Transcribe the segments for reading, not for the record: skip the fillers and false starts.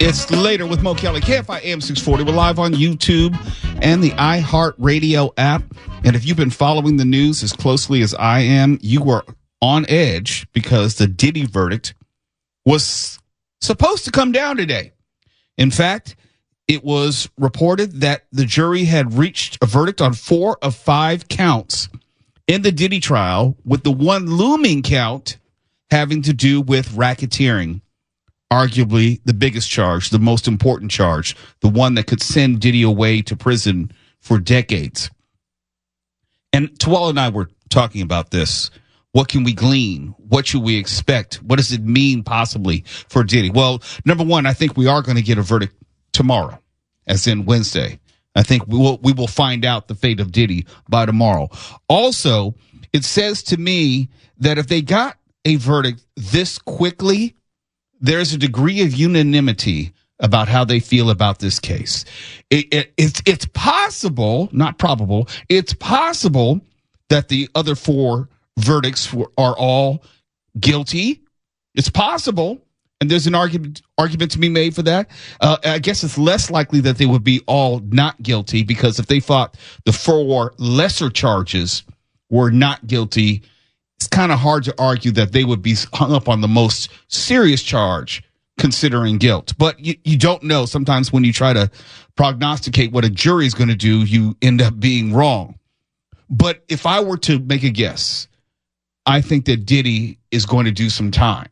It's later with Mo Kelly, KFI AM 640. We're live on YouTube and the iHeartRadio app. And if you've been following the news as closely as I am, you were on edge because the Diddy verdict was supposed to come down today. In fact, it was reported that the jury had reached a verdict on 4 of 5 counts in the Diddy trial, with the one looming count having to do with racketeering. Arguably the biggest charge, the most important charge, the one that could send Diddy away to prison for decades. And Tawala and I were talking about this. What can we glean? What should we expect? What does it mean possibly for Diddy? Well, number one, I think we are going to get a verdict tomorrow, as in Wednesday. I think we will find out the fate of Diddy by tomorrow. Also, it says to me that if they got a verdict this quickly, there's a degree of unanimity about how they feel about this case. It's possible, not probable, it's possible that the other 4 verdicts are all guilty. It's possible, and there's an argument to be made for that. I guess it's less likely that they would be all not guilty, because if they thought the 4 lesser charges were not guilty, it's kind of hard to argue that they would be hung up on the most serious charge considering guilt. But you don't know. Sometimes when you try to prognosticate what a jury is going to do, you end up being wrong. But if I were to make a guess, I think that Diddy is going to do some time.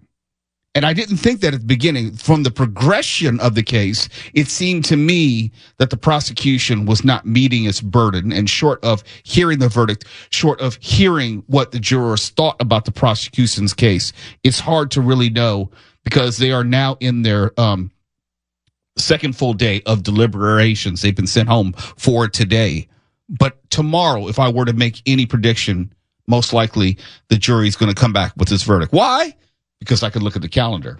And I didn't think that at the beginning. From the progression of the case, it seemed to me that the prosecution was not meeting its burden. And short of hearing the verdict, short of hearing what the jurors thought about the prosecution's case, it's hard to really know, because they are now in their second full day of deliberations. They've been sent home for today. But tomorrow, if I were to make any prediction, most likely the jury is going to come back with this verdict. Why? Because I can look at the calendar.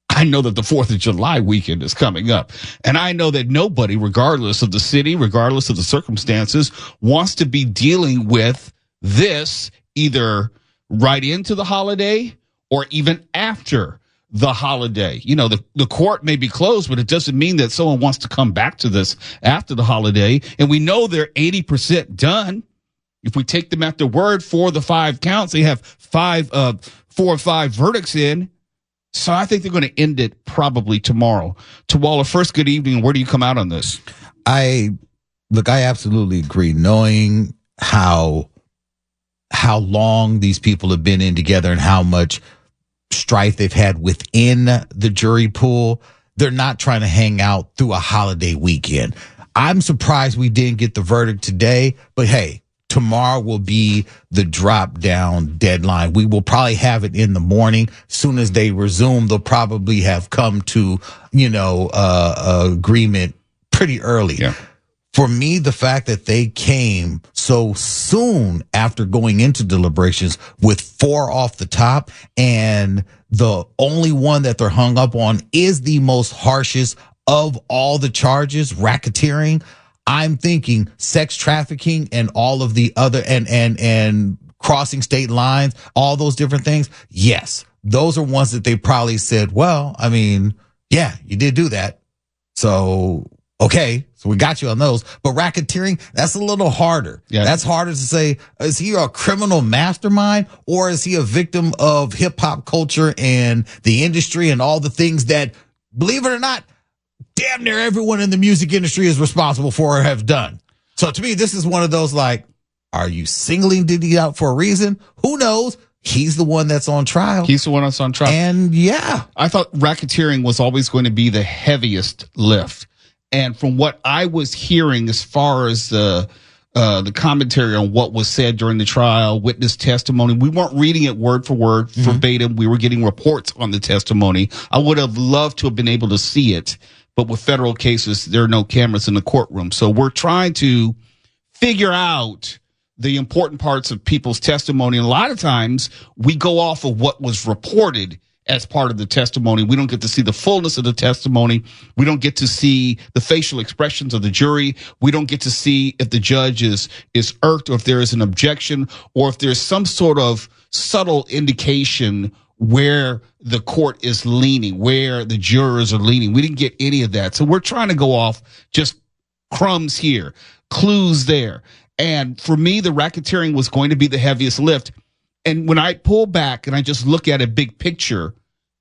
I know that the 4th of July weekend is coming up. And I know that nobody, regardless of the city, regardless of the circumstances, wants to be dealing with this either right into the holiday or even after the holiday. You know, the court may be closed, but it doesn't mean that someone wants to come back to this after the holiday. And we know they're 80% done. If we take them at their word for the 5 counts, they have 4 or 5 verdicts in. So I think they're going to end it probably tomorrow. Tawala, first, good evening. Where do you come out on this? I absolutely agree. Knowing how long these people have been in together and how much strife they've had within the jury pool, they're not trying to hang out through a holiday weekend. I'm surprised we didn't get the verdict today, but hey, tomorrow will be the drop down deadline. We will probably have it in the morning. Soon as they resume, they'll probably have come to, agreement pretty early. Yeah. For me, the fact that they came so soon after going into deliberations with 4 off the top, and the only one that they're hung up on is the most harshest of all the charges, racketeering. I'm thinking sex trafficking and all of the other and crossing state lines, all those different things. Yes, those are ones that they probably said, well, I mean, yeah, you did do that. So, okay, so we got you on those. But racketeering, that's a little harder. Yeah. That's harder to say, is he a criminal mastermind, or is he a victim of hip hop culture and the industry and all the things that, believe it or not, damn near everyone in the music industry is responsible for or have done. So to me, this is one of those, like, are you singling Diddy out for a reason? Who knows? He's the one that's on trial. He's the one that's on trial. And yeah, I thought racketeering was always going to be the heaviest lift. And from what I was hearing, as far as the commentary on what was said during the trial, witness testimony, we weren't reading it word for word, verbatim. We were getting reports on the testimony. I would have loved to have been able to see it. But with federal cases, there are no cameras in the courtroom. So we're trying to figure out the important parts of people's testimony. And a lot of times we go off of what was reported as part of the testimony. We don't get to see the fullness of the testimony. We don't get to see the facial expressions of the jury. We don't get to see if the judge is irked, or if there is an objection, or if there's some sort of subtle indication where the court is leaning, where the jurors are leaning. We didn't get any of that. So we're trying to go off just crumbs here, clues there. And for me, the racketeering was going to be the heaviest lift. And when I pull back and I just look at a big picture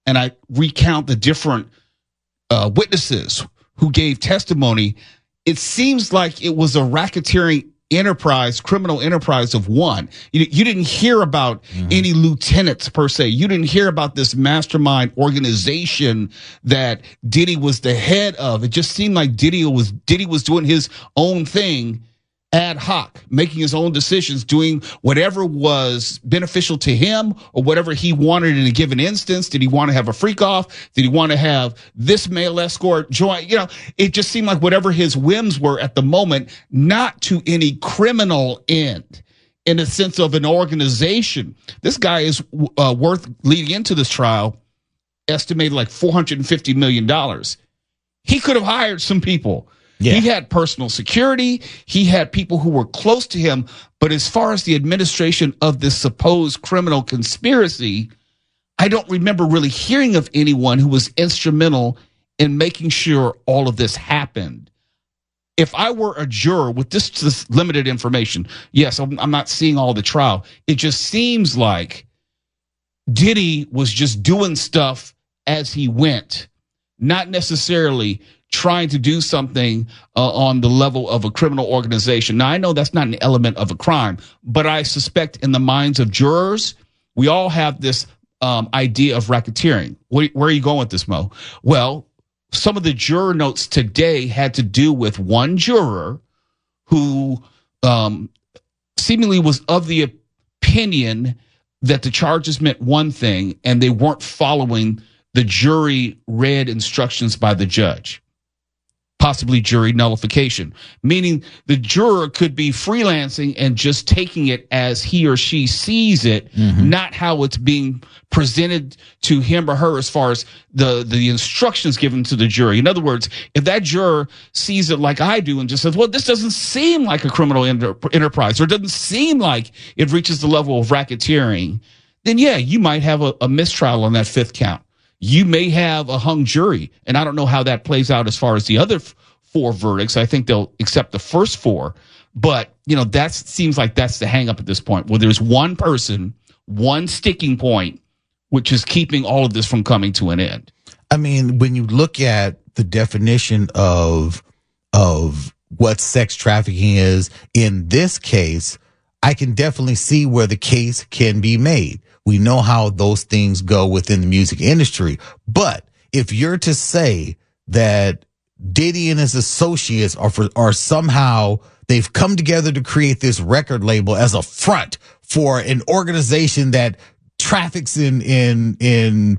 and I recount the different witnesses who gave testimony, it seems like it was a racketeering enterprise, criminal enterprise of one. You didn't hear about any lieutenants per se. You didn't hear about this mastermind organization that Diddy was the head of. It just seemed like Diddy was doing his own thing, ad hoc, making his own decisions, doing whatever was beneficial to him or whatever he wanted in a given instance. Did he want to have a freak off? Did he want to have this male escort join? It just seemed like whatever his whims were at the moment, not to any criminal end in the sense of an organization. This guy is worth, leading into this trial, estimated like $450 million. He could have hired some people. Yeah. He had personal security. He had people who were close to him. But as far as the administration of this supposed criminal conspiracy, I don't remember really hearing of anyone who was instrumental in making sure all of this happened. If I were a juror with this limited information, yes, I'm not seeing all the trial. It just seems like Diddy was just doing stuff as he went, not necessarily trying to do something on the level of a criminal organization. Now, I know that's not an element of a crime, but I suspect in the minds of jurors, we all have this idea of racketeering. Where are you going with this, Mo? Well, some of the juror notes today had to do with one juror who seemingly was of the opinion that the charges meant one thing and they weren't following the jury read instructions by the judge. Possibly jury nullification, meaning the juror could be freelancing and just taking it as he or she sees it, not how it's being presented to him or her as far as the instructions given to the jury. In other words, if that juror sees it like I do and just says, well, this doesn't seem like a criminal enterprise, or it doesn't seem like it reaches the level of racketeering, then yeah, you might have a mistrial on that fifth count. You may have a hung jury, and I don't know how that plays out as far as the other four verdicts. I think they'll accept the first four, but that seems like that's the hang up at this point, where there's one person, one sticking point, which is keeping all of this from coming to an end. I mean, when you look at the definition of what sex trafficking is in this case, I can definitely see where the case can be made. We know how those things go within the music industry. But if you're to say that Diddy and his associates are somehow, they've come together to create this record label as a front for an organization that traffics in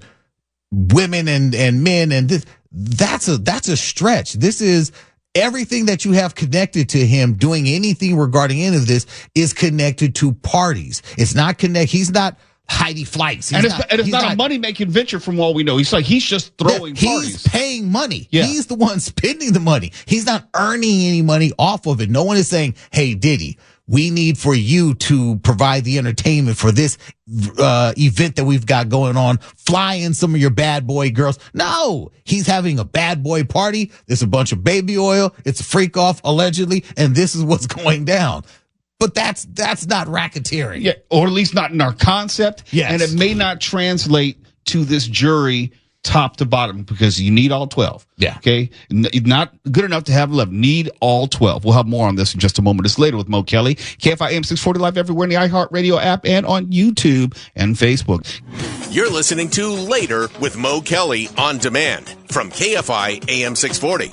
women and men, and that's a stretch. This is everything that you have connected to him doing anything regarding any of this is connected to parties. It's not he's not Heidi Fleiss. It's not a money-making venture from all we know. He's just throwing parties. He's paying money. Yeah. He's the one spending the money. He's not earning any money off of it. No one is saying, hey, Diddy, we need for you to provide the entertainment for this event that we've got going on. Fly in some of your bad boy girls. No, he's having a bad boy party. There's a bunch of baby oil. It's a freak off, allegedly, and this is what's going down. But that's not racketeering. Yeah, or at least not in our concept. Yes. And it may not translate to this jury top to bottom because you need all 12. Yeah. Okay. Not good enough to have 11. Need all 12. We'll have more on this in just a moment. It's later with Mo Kelly. KFI AM 640 live everywhere in the iHeartRadio app and on YouTube and Facebook. You're listening to Later with Mo Kelly on demand from KFI AM 640.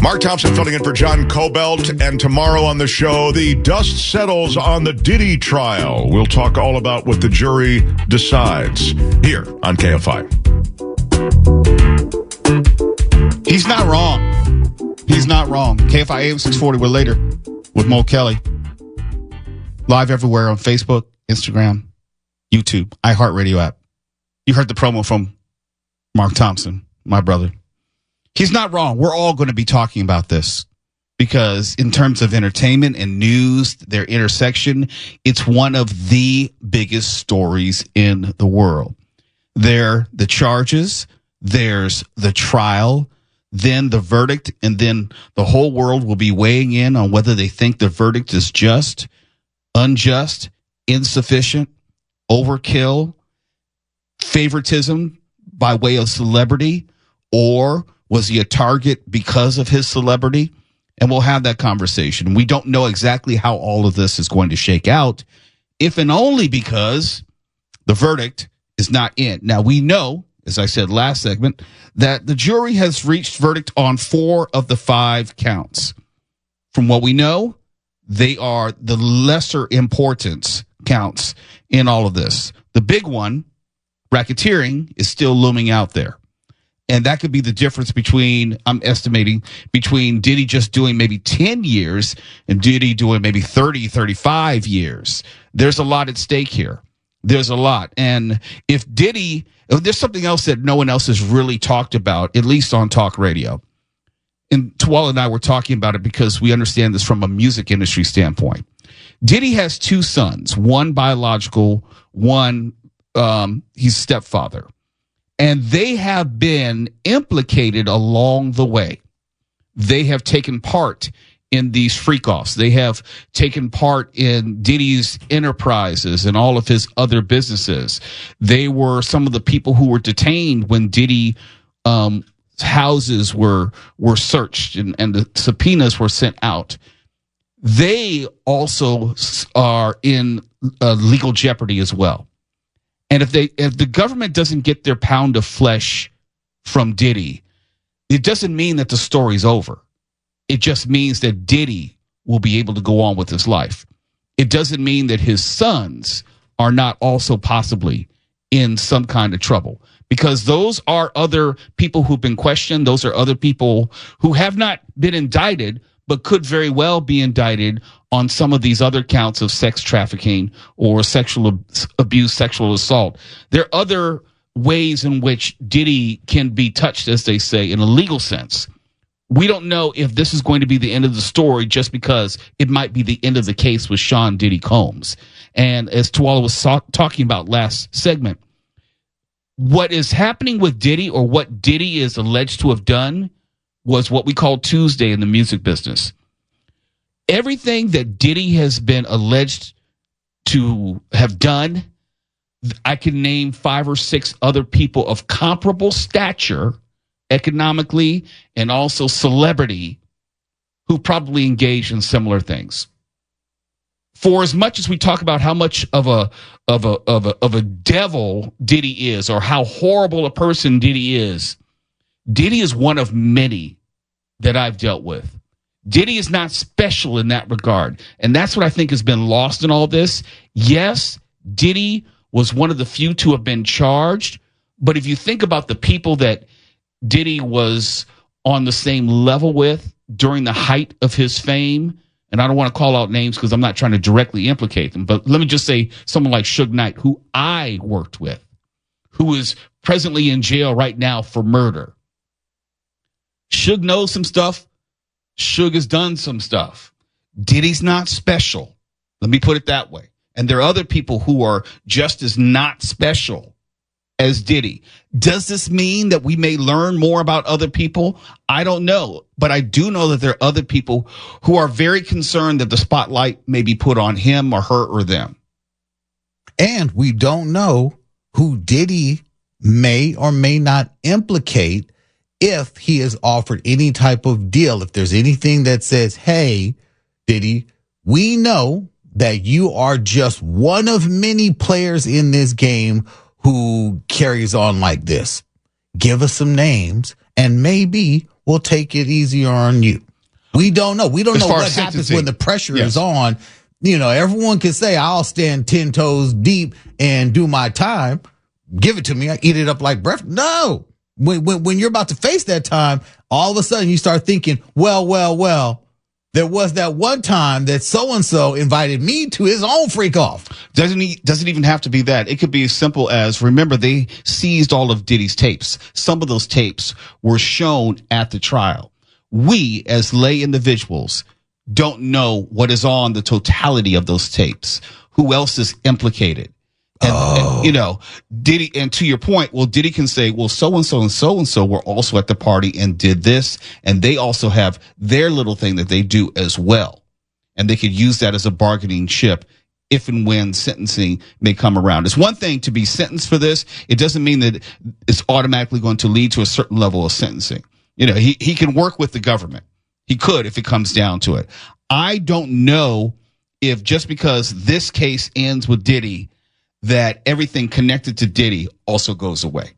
Mark Thompson filling in for John Cobelt, and tomorrow on the show, the dust settles on the Diddy trial. We'll talk all about what the jury decides here on KFI. He's not wrong. He's not wrong. KFI AM 640, we're later with Mo Kelly. Live everywhere on Facebook, Instagram, YouTube, iHeartRadio app. You heard the promo from Mark Thompson, my brother. He's not wrong. We're all going to be talking about this. because in terms of entertainment and news, their intersection, it's one of the biggest stories in the world. There, the charges, there's the trial, then the verdict, and then the whole world will be weighing in on whether they think the verdict is just, unjust, insufficient, overkill, favoritism by way of celebrity, or was he a target because of his celebrity? And we'll have that conversation. We don't know exactly how all of this is going to shake out, if and only because the verdict is not in. Now, we know, as I said last segment, that the jury has reached verdict on 4 of the 5 counts. From what we know, they are the lesser importance counts in all of this. The big one, racketeering, is still looming out there. And that could be the difference between, I'm estimating, between Diddy just doing maybe 10 years and Diddy doing maybe 30, 35 years. There's a lot at stake here. There's a lot. And if Diddy, there's something else that no one else has really talked about, at least on talk radio. And Tuwala and I were talking about it because we understand this from a music industry standpoint. Diddy has 2 sons, one biological, one he's stepfather. And they have been implicated along the way. They have taken part in these freak-offs. They have taken part in Diddy's enterprises and all of his other businesses. They were some of the people who were detained when Diddy houses were searched and the subpoenas were sent out. They also are in legal jeopardy as well. And if the government doesn't get their pound of flesh from Diddy, it doesn't mean that the story's over. It just means that Diddy will be able to go on with his life. It doesn't mean that his sons are not also possibly in some kind of trouble, because those are other people who've been questioned. Those are other people who have not been indicted, but could very well be indicted on some of these other counts of sex trafficking or sexual abuse, sexual assault. There are other ways in which Diddy can be touched, as they say, in a legal sense. We don't know if this is going to be the end of the story just because it might be the end of the case with Sean Diddy Combs. And as Tuwala was talking about last segment, what is happening with Diddy, or what Diddy is alleged to have done, was what we call Tuesday in the music business. Everything that Diddy has been alleged to have done, I can name 5 or 6 other people of comparable stature, economically and also celebrity, who probably engage in similar things. For as much as we talk about how much of a devil Diddy is, or how horrible a person Diddy is one of many that I've dealt with. Diddy is not special in that regard. And that's what I think has been lost in all this. Yes, Diddy was one of the few to have been charged. But if you think about the people that Diddy was on the same level with during the height of his fame, and I don't want to call out names because I'm not trying to directly implicate them, but let me just say someone like Suge Knight, who I worked with, who is presently in jail right now for murder. Suge knows some stuff. Suge has done some stuff. Diddy's not special. Let me put it that way. And there are other people who are just as not special as Diddy. Does this mean that we may learn more about other people? I don't know. But I do know that there are other people who are very concerned that the spotlight may be put on him or her or them. And we don't know who Diddy may or may not implicate if he is offered any type of deal. If there's anything that says, hey, Diddy, we know that you are just one of many players in this game who carries on like this. Give us some names and maybe we'll take it easier on you. We don't know. We don't know what happens when the pressure is on. You know, everyone can say, I'll stand 10 toes deep and do my time. Give it to me. I eat it up like breath. No. When you're about to face that time, all of a sudden you start thinking, well, there was that one time that so-and-so invited me to his own freak off. Doesn't even have to be that. It could be as simple as, remember, they seized all of Diddy's tapes. Some of those tapes were shown at the trial. we as lay individuals don't know what is on the totality of those tapes. Who else is implicated? And, you know, Diddy, and to your point, well, Diddy can say, well, so-and-so and so-and-so were also at the party and did this, and they also have their little thing that they do as well. And they could use that as a bargaining chip if and when sentencing may come around. It's one thing to be sentenced for this. It doesn't mean that it's automatically going to lead to a certain level of sentencing. You know, he can work with the government. He could if it comes down to it. I don't know if just because this case ends with Diddy, that everything connected to Diddy also goes away.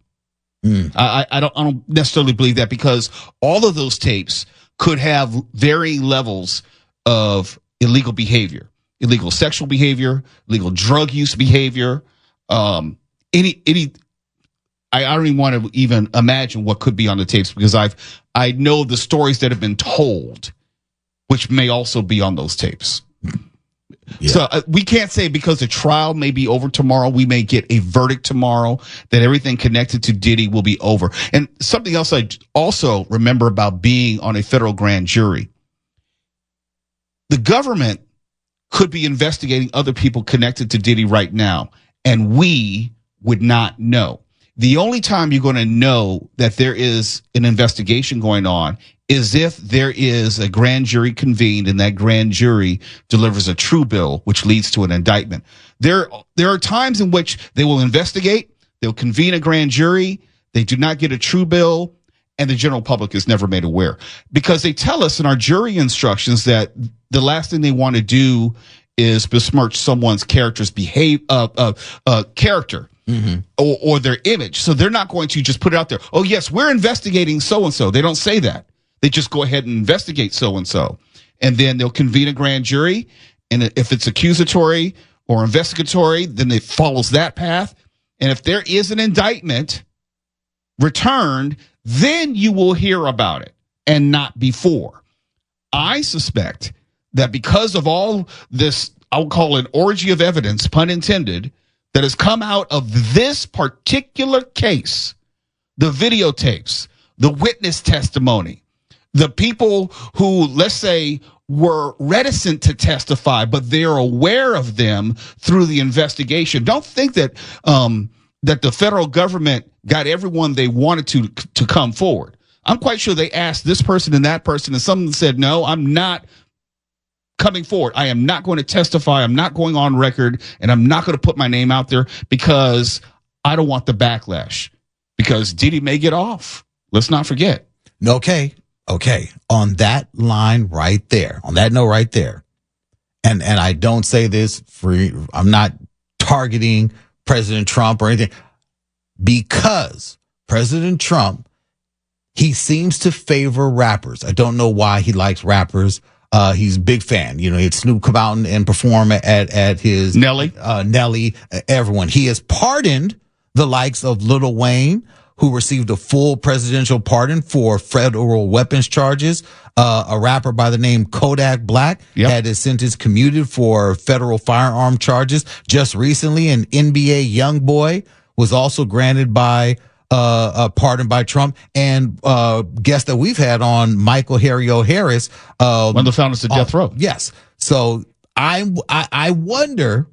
I don't necessarily believe that, because all of those tapes could have varying levels of illegal behavior, illegal sexual behavior, illegal drug use behavior. I don't even want to even imagine what could be on the tapes, because I know the stories that have been told, which may also be on those tapes. Yeah. So we can't say because the trial may be over tomorrow, we may get a verdict tomorrow, that everything connected to Diddy will be over. And something else I also remember about being on a federal grand jury, the government could be investigating other people connected to Diddy right now, and we would not know. The only time you're going to know that there is an investigation going on is if there is a grand jury convened and that grand jury delivers a true bill, which leads to an indictment. There are times in which they will investigate, they'll convene a grand jury, they do not get a true bill, and the general public is never made aware. Because they tell us in our jury instructions that the last thing they want to do is besmirch someone's character's character. Mm-hmm. Or their image. So they're not going to just put it out there. Oh, yes, we're investigating so-and-so. They don't say that. They just go ahead and investigate so-and-so. And then they'll convene a grand jury. And if it's accusatory or investigatory, then it follows that path. And if there is an indictment returned, then you will hear about it, and not before. I suspect that because of all this, I'll call it orgy of evidence, pun intended, that has come out of this particular case, the videotapes, the witness testimony, the people who, let's say, were reticent to testify, but they're aware of them through the investigation. Don't think that that the federal government got everyone they wanted to come forward. I'm quite sure they asked this person and that person, and some of them said, no, I'm not coming forward. I am not going to testify. I'm not going on record, and I'm not going to put my name out there because I don't want the backlash, because Diddy may get off. Let's not forget. Okay. On that line right there, on that note right there. And I don't say this I'm not targeting President Trump or anything, because President Trump, he seems to favor rappers. I don't know why he likes rappers. He's a big fan. You know, he had Snoop come out and perform at his Nelly, everyone. He has pardoned the likes of Lil Wayne, who received a full presidential pardon for federal weapons charges. A rapper by the name Kodak Black had his sentence commuted for federal firearm charges just recently. An NBA young boy was also granted a pardon by Trump, and guest that we've had on, Michael Harry O'Harris, one of the founders of Death Row. Yes. So I wonder,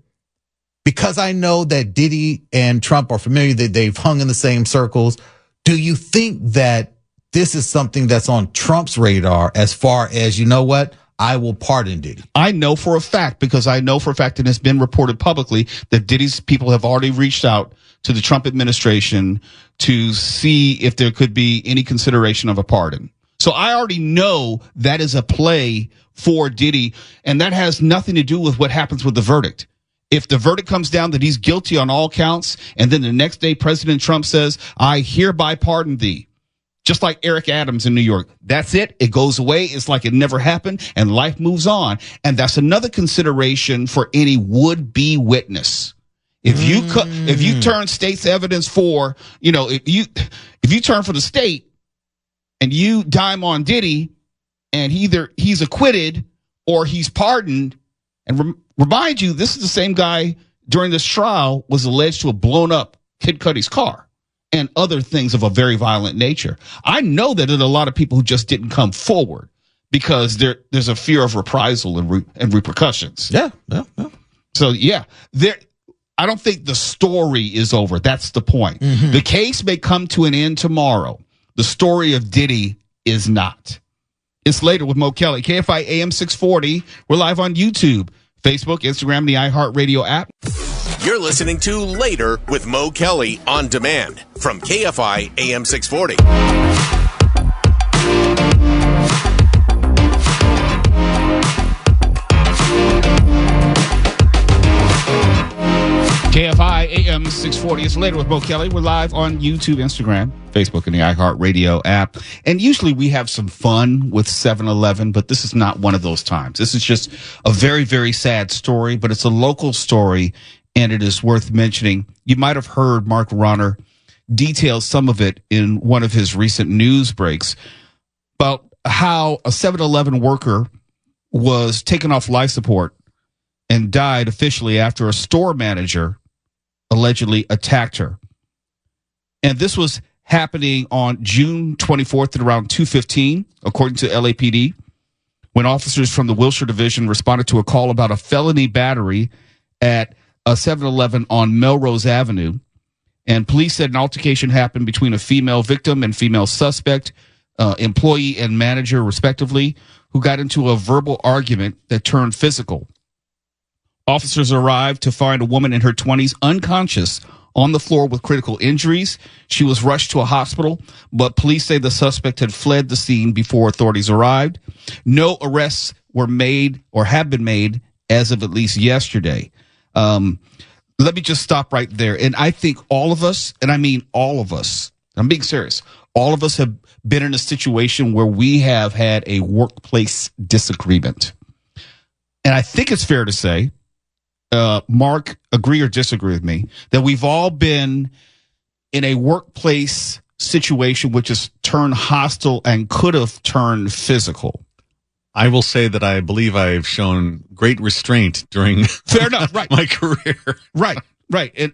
because I know that Diddy and Trump are familiar, that they've hung in the same circles. Do you think that this is something that's on Trump's radar, as far as, you know what, I will pardon Diddy? I know for a fact, because I know for a fact, and it's been reported publicly, that Diddy's people have already reached out to the Trump administration to see if there could be any consideration of a pardon. So I already know that is a play for Diddy, and that has nothing to do with what happens with the verdict. If the verdict comes down that he's guilty on all counts, and then the next day President Trump says, I hereby pardon thee, just like Eric Adams in New York, that's it. It goes away. It's like it never happened, and life moves on. And that's another consideration for any would-be witness. If you turn state's evidence for, you know, if you turn for the state and you dime on Diddy, and either he's acquitted or he's pardoned, and remind you, this is the same guy during this trial was alleged to have blown up Kid Cudi's car. and other things of a very violent nature. I know that there are a lot of people who just didn't come forward because there's a fear of reprisal and repercussions. Yeah. So I don't think the story is over. That's the point. Mm-hmm. The case may come to an end tomorrow. The story of Diddy is not. It's later with Mo Kelly. KFI AM 640. We're live on YouTube, Facebook, Instagram, the iHeartRadio app. You're listening to Later with Mo Kelly on demand from KFI AM 640. KFI AM 640. It's Later with Mo Kelly. We're live on YouTube, Instagram, Facebook, and the iHeartRadio app. And usually we have some fun with 7-Eleven, but this is not one of those times. This is just a very, very sad story, but it's a local story, and it is worth mentioning. You might have heard Mark Ronner detail some of it in one of his recent news breaks about how a 7-Eleven worker was taken off life support and died officially after a store manager allegedly attacked her. And this was happening on June 24th at around 2:15, according to LAPD, when officers from the Wilshire Division responded to a call about a felony battery at a 7-Eleven on Melrose Avenue. And police said an altercation happened between a female victim and female suspect, employee and manager, respectively, who got into a verbal argument that turned physical. Officers arrived to find a woman in her 20s unconscious on the floor with critical injuries. She was rushed to a hospital, but police say the suspect had fled the scene before authorities arrived. No arrests were made or have been made as of at least yesterday. Let me just stop right there. And I think all of us, and I mean all of us, I'm being serious, all of us have been in a situation where we have had a workplace disagreement. And I think it's fair to say, Mark, agree or disagree with me, that we've all been in a workplace situation which has turned hostile and could have turned physical. I will say that I believe I've shown great restraint during fair enough, right. my career. Right.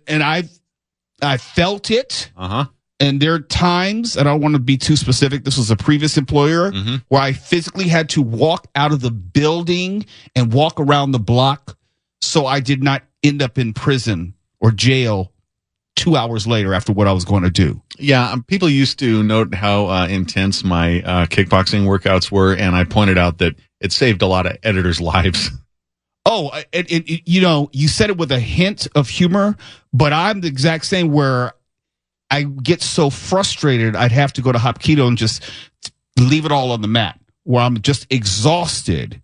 And I felt it. Uh-huh. And there are times, and I don't want to be too specific, this was a previous employer, where I physically had to walk out of the building and walk around the block so I did not end up in prison or jail 2 hours later after what I was going to do. Yeah, people used to note how intense my kickboxing workouts were, and I pointed out that it saved a lot of editors' lives. Oh, you said it with a hint of humor, but I'm the exact same where I get so frustrated I'd have to go to Hapkido and just leave it all on the mat, where I'm just exhausted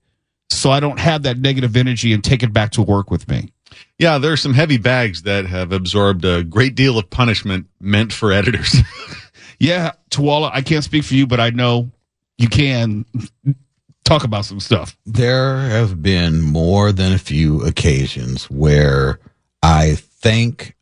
so I don't have that negative energy and take it back to work with me. Yeah, there are some heavy bags that have absorbed a great deal of punishment meant for editors. Yeah, Tuwala, I can't speak for you, but I know you can talk about some stuff. There have been more than a few occasions where I thank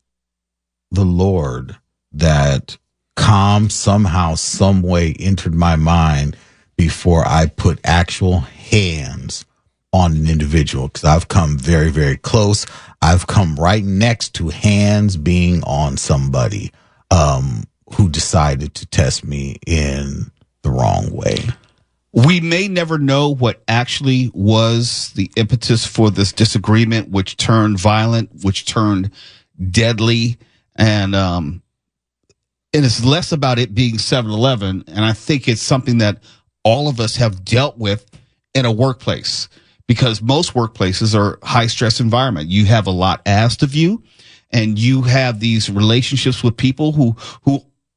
the Lord that calm somehow, some way entered my mind before I put actual hands on an individual, because I've come very, very close. I've come right next to hands being on somebody who decided to test me in the wrong way. We may never know what actually was the impetus for this disagreement, which turned violent, which turned deadly, and it's less about it being 7-Eleven, and I think it's something that all of us have dealt with in a workplace, because most workplaces are high-stress environment. You have a lot asked of you, and you have these relationships with people who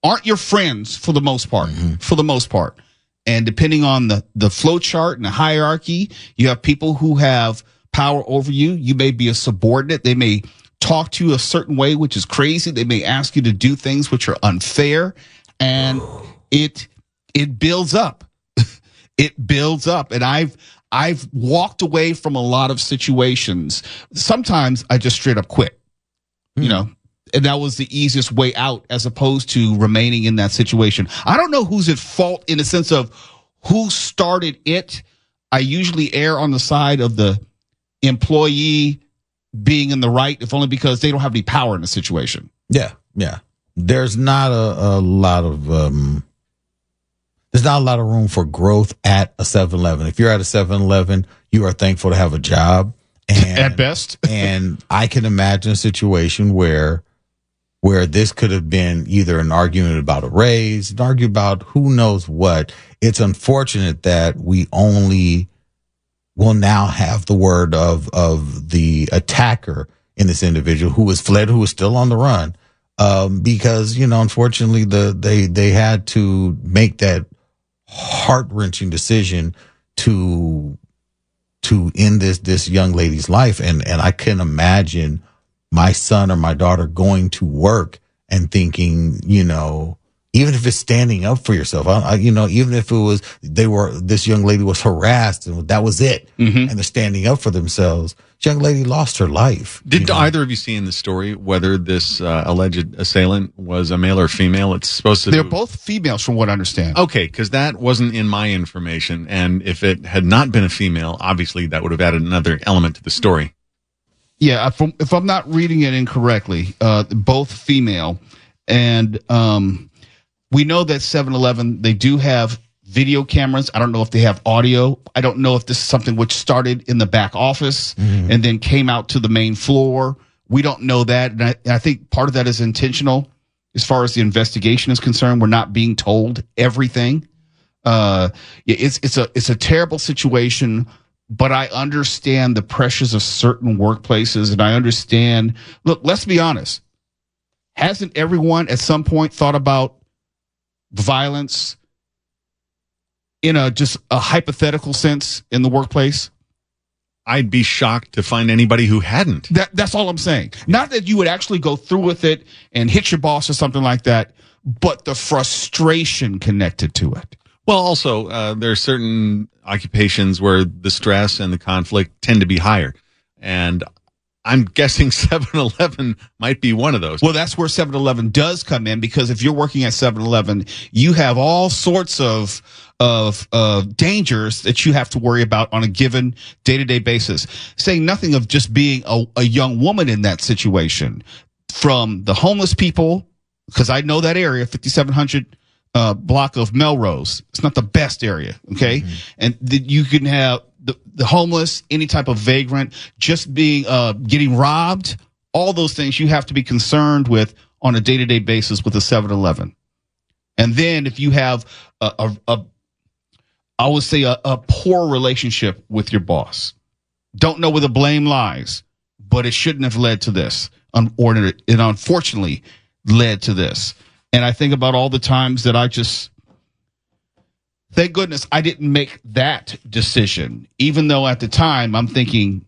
aren't your friends for the most part. And depending on the flow chart and the hierarchy, you have people who have power over you. You may be a subordinate. They may talk to you a certain way, which is crazy. They may ask you to do things which are unfair, and it builds up. It builds up. And I've walked away from a lot of situations. Sometimes I just straight up quit, and that was the easiest way out as opposed to remaining in that situation. I don't know who's at fault in the sense of who started it. I usually err on the side of the employee being in the right, if only because they don't have any power in the situation. Yeah. there's not a lot of there's not a lot of room for growth at a 7-Eleven. If you're at a 7-Eleven, you are thankful to have a job. And, at best. And I can imagine a situation where this could have been either an argument about a raise, an argument about who knows what. It's unfortunate that we only will now have the word of the attacker in this individual who was fled, who was still on the run. Because, unfortunately they had to make that heart-wrenching decision to end this young lady's life. And I can imagine my son or my daughter going to work and thinking, even if it's standing up for yourself, even if it was, this young lady was harassed and that was it. And they're standing up for themselves. This young lady lost her life. Did either of you see in the story whether this alleged assailant was a male or female? It's supposed to. They're both females, from what I understand. Okay, because that wasn't in my information, and if it had not been a female, obviously that would have added another element to the story. Yeah, if I'm not reading it incorrectly, both female, and we know that 7-Eleven, they do have video cameras. I don't know if they have audio. I don't know if this is something which started in the back office and then came out to the main floor. We don't know that. And I think part of that is intentional as far as the investigation is concerned. We're not being told everything. It's a terrible situation, but I understand the pressures of certain workplaces, and I understand. Look, let's be honest. Hasn't everyone at some point thought about violence in just a hypothetical sense in the workplace? I'd be shocked to find anybody who hadn't. That's all I'm saying. Not that you would actually go through with it and hit your boss or something like that, but the frustration connected to it. Well, also, there are certain occupations where the stress and the conflict tend to be higher. And I'm guessing 7-Eleven might be one of those. Well, that's where 7-Eleven does come in, because if you're working at 7-Eleven, you have all sorts of dangers that you have to worry about on a given day-to-day basis. Saying nothing of just being a young woman in that situation. From the homeless people, because I know that area, 5700 block of Melrose. It's not the best area, okay? And you can have the homeless, any type of vagrant, just being getting robbed, all those things you have to be concerned with on a day-to-day basis with a 7-Eleven. And then if you have I would say a poor relationship with your boss, don't know where the blame lies, but it shouldn't have led to this, or it unfortunately led to this. And I think about all the times that I just, thank goodness I didn't make that decision, even though at the time I'm thinking,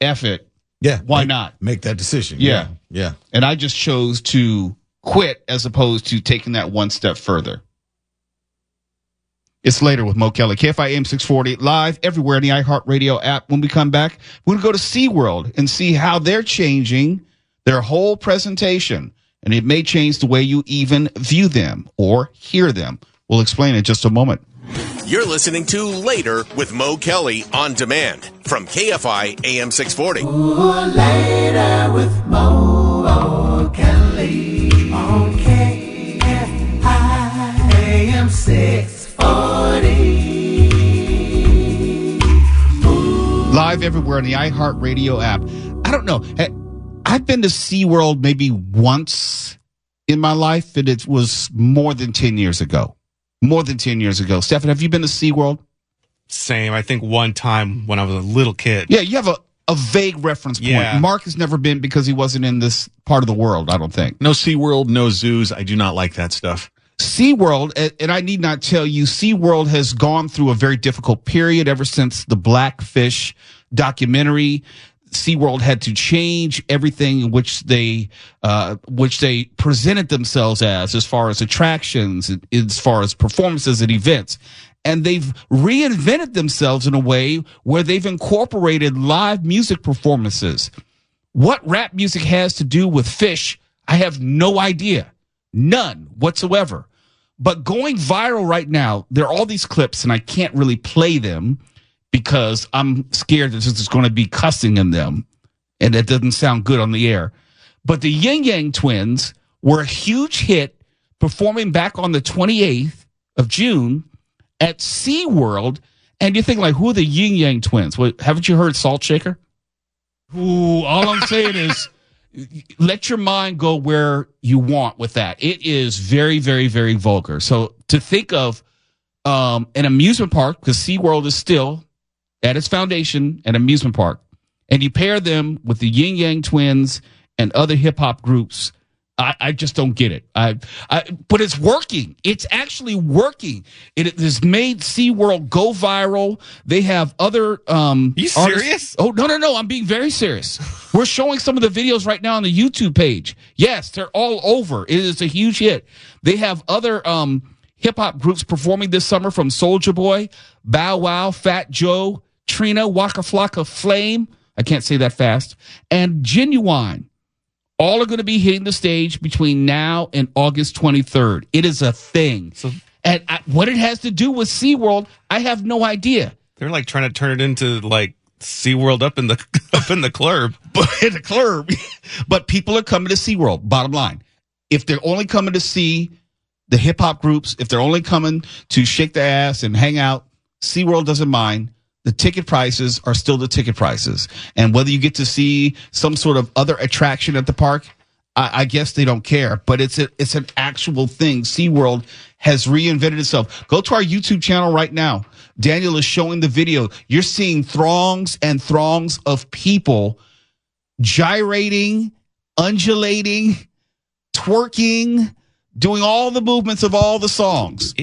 F it. Yeah. Why not? Make that decision. Yeah. Yeah. And I just chose to quit as opposed to taking that one step further. It's Later with Mo Kelly, KFI AM 640, live everywhere in the iHeartRadio app. When we come back, we're going to go to SeaWorld and see how they're changing their whole presentation. And it may change the way you even view them or hear them. We'll explain in just a moment. You're listening to Later with Mo Kelly on demand from KFI AM 640. Ooh, Later with Mo Kelly on KFI AM 640. Live everywhere on the iHeartRadio app. I don't know. I've been to SeaWorld maybe once in my life, and it was more than 10 years ago. More than 10 years ago. Stefan, have you been to SeaWorld? Same. I think one time when I was a little kid. Yeah, you have a vague reference point. Yeah. Mark has never been because he wasn't in this part of the world, I don't think. No SeaWorld, no zoos. I do not like that stuff. SeaWorld, and I need not tell you, SeaWorld has gone through a very difficult period ever since the Blackfish documentary. SeaWorld had to change everything in which they presented themselves as far as attractions, as far as performances and events. And they've reinvented themselves in a way where they've incorporated live music performances. What rap music has to do with fish, I have no idea. None whatsoever. But going viral right now, there are all these clips, and I can't really play them because I'm scared that there's going to be cussing in them, and that doesn't sound good on the air. But the Ying twins were a huge hit, performing back on the 28th of June at SeaWorld. And you think, like, who are the Yin Yang twins? Well, haven't you heard Salt Shaker? Ooh, all I'm saying is let your mind go where you want with that. It is very, very, very vulgar. So to think of an amusement park, because SeaWorld is still at its foundation an amusement park, and you pair them with the Yin Yang twins and other hip-hop groups, I just don't get it. But it's working. It's actually working. It has made SeaWorld go viral. They have other You serious? Oh, no. I'm being very serious. We're showing some of the videos right now on the YouTube page. Yes, they're all over. It is a huge hit. They have other hip-hop groups performing this summer, from Soulja Boy, Bow Wow, Fat Joe, Trina, Waka Flocka Flame, I can't say that fast, and Genuine. All are going to be hitting the stage between now and August 23rd. It is a thing. And what it has to do with SeaWorld, I have no idea. They're like trying to turn it into like SeaWorld up in the club. In the club. But people are coming to SeaWorld, bottom line. If they're only coming to see the hip-hop groups, if they're only coming to shake their ass and hang out, SeaWorld doesn't mind. The ticket prices are still the ticket prices. And whether you get to see some sort of other attraction at the park, I guess they don't care. But it's an actual thing. SeaWorld has reinvented itself. Go to our YouTube channel right now. Daniel is showing the video. You're seeing throngs and throngs of people gyrating, undulating, twerking, doing all the movements of all the songs.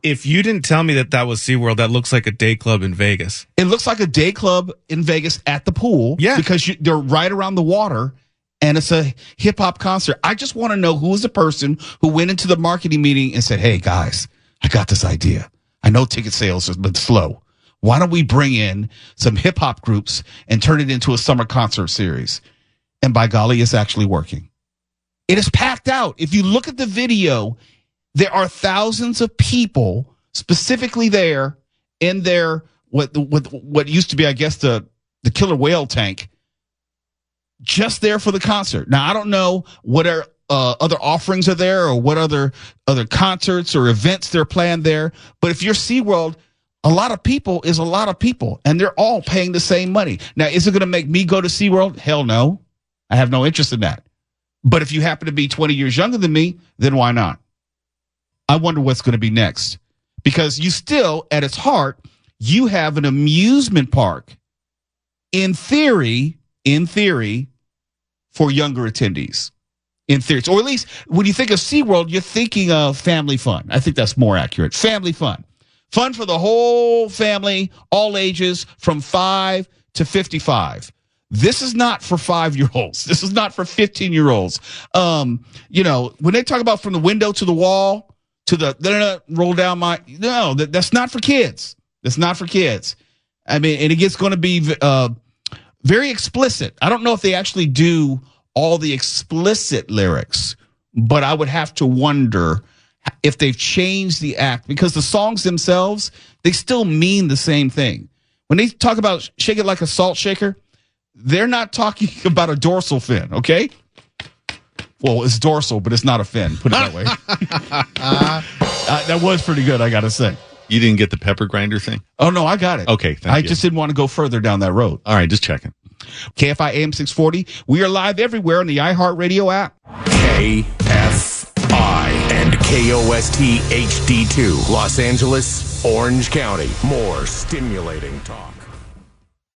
If you didn't tell me that was SeaWorld, that looks like a day club in Vegas. It looks like a day club in Vegas at the pool. Yeah. Because they're right around the water, and it's a hip-hop concert. I just want to know who is the person who went into the marketing meeting and said, hey, guys, I got this idea. I know ticket sales has been slow. Why don't we bring in some hip-hop groups and turn it into a summer concert series? And by golly, it's actually working. It is packed out. If you look at the video, there are thousands of people specifically there in their what used to be, I guess, the killer whale tank, just there for the concert. Now, I don't know what other offerings are there or what other concerts or events they're planned there. But if you're SeaWorld, a lot of people is a lot of people, and they're all paying the same money. Now, is it going to make me go to SeaWorld? Hell no. I have no interest in that. But if you happen to be 20 years younger than me, then why not? I wonder what's going to be next, because you still, at its heart, you have an amusement park, in theory, for younger attendees. In theory, or at least when you think of SeaWorld, you're thinking of family fun. I think that's more accurate. Family fun. Fun for the whole family, all ages, from 5 to 55. This is not for 5-year-olds. This is not for 15-year-olds. When they talk about from the window to the wall, to the roll down my, no, that's not for kids. That's not for kids. I mean, and it gets going to be very explicit. I don't know if they actually do all the explicit lyrics, but I would have to wonder if they've changed the act, because the songs themselves, they still mean the same thing. When they talk about shake it like a salt shaker, they're not talking about a dorsal fin, okay? Well, it's dorsal, but it's not a fin. Put it that way. That was pretty good, I got to say. You didn't get the pepper grinder thing? Oh, no, I got it. Okay, thank you. I just didn't want to go further down that road. All right, just checking. KFI AM 640. We are live everywhere on the iHeartRadio app. KFI and KOST HD2, Los Angeles, Orange County. More stimulating talk.